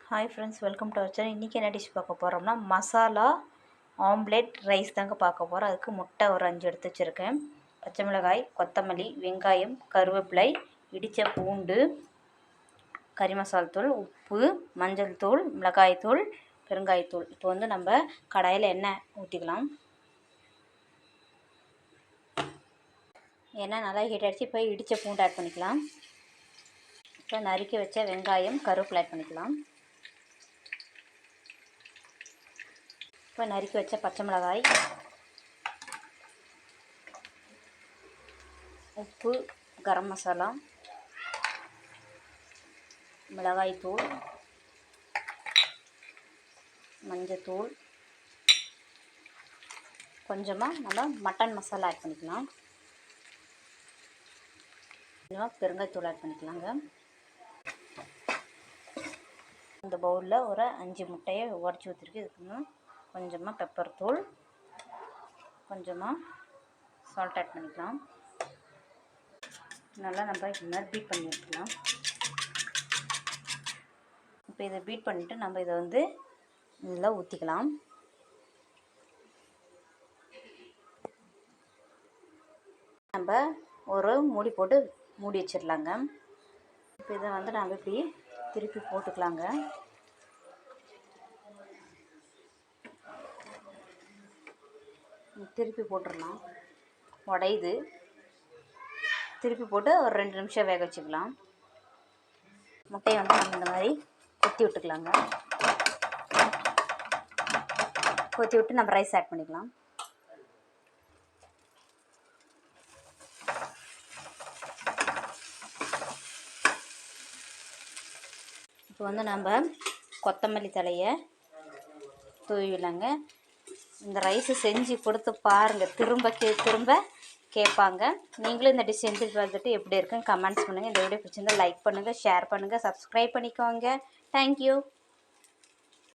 Hi friends, welcome to our channel. இன்றைக்கி என்ன dish பார்க்க போகிறோம்னா மசாலா ஆம்லேட் ரைஸ் தாங்க பார்க்க போகிறோம். அதுக்கு முட்டை ஒரு 5 எடுத்து வச்சுருக்கேன். பச்சை மிளகாய், கொத்தமல்லி, வெங்காயம், கருவேப்பிலை, இடித்த பூண்டு, கறி மசால் தூள், உப்பு, மஞ்சள் தூள், மிளகாய்த்தூள், பெருங்காயத்தூள். இப்போ வந்து நம்ம கடாயில் எண்ணெய் ஊற்றிக்கலாம். எண்ணெய் நல்லா ஹீட் ஆகிடுச்சு. இப்போ இடித்த பூண்டு ஆட் பண்ணிக்கலாம். இப்போ நறுக்கி வச்ச வெங்காயம், கருவேப்பிலை ஆட் பண்ணிக்கலாம். இப்போ நறுக்கி வச்ச பச்சை மிளகாய், உப்பு, கரம் மசாலா, மிளகாய்த்தூள், மஞ்சத்தூள், கொஞ்சமாக நம்ம மட்டன் மசாலா ஆட் பண்ணிக்கலாம். கொஞ்சமாக பெருங்காயத்தூள் ஆட் பண்ணிக்கலாங்க. இந்த பவுலில் ஒரு 5 முட்டையை உடச்சி ஊற்றிருக்கு. இதுக்கு கொஞ்சமாக பெப்பர் தூள், கொஞ்சமாக சால்ட் ஆட் பண்ணிக்கலாம். நல்லா நம்ம இது மாதிரி பீட் பண்ணி எடுத்துக்கலாம். இப்போ இதை பீட் பண்ணிவிட்டு நம்ம இதை வந்து இதில் ஊற்றிக்கலாம். நம்ம ஒரு மூடி போட்டு மூடி வச்சிடலாங்க. இப்போ இதை வந்து நம்ம இப்படி திருப்பி போட்டுக்கலாங்க. திருப்பி போட்டுடலாம். உடையுது. திருப்பி போட்டு ஒரு 2 நிமிஷம் வேக வச்சுக்கலாம். முட்டையை வந்து நம்ம இந்த மாதிரி கொத்தி விட்டுக்கலாங்க. கொத்தி விட்டு நம்ம ரைஸ் ஆட் பண்ணிக்கலாம். இப்போ வந்து நம்ம கொத்தமல்லி தலையை தூவிடலாங்க. இந்த ரைஸு செஞ்சு கொடுத்து பாருங்கள். திரும்ப கேட்பாங்க. நீங்களும் இந்த டிஷ் செஞ்சு பார்த்துட்டு எப்படி இருக்குன்னு கமெண்ட்ஸ் பண்ணுங்கள். இந்த வீடியோ பிடிச்சிருந்தால் லைக் பண்ணுங்கள், ஷேர் பண்ணுங்கள், சப்ஸ்கிரைப் பண்ணிக்கோங்க. தேங்க்யூ.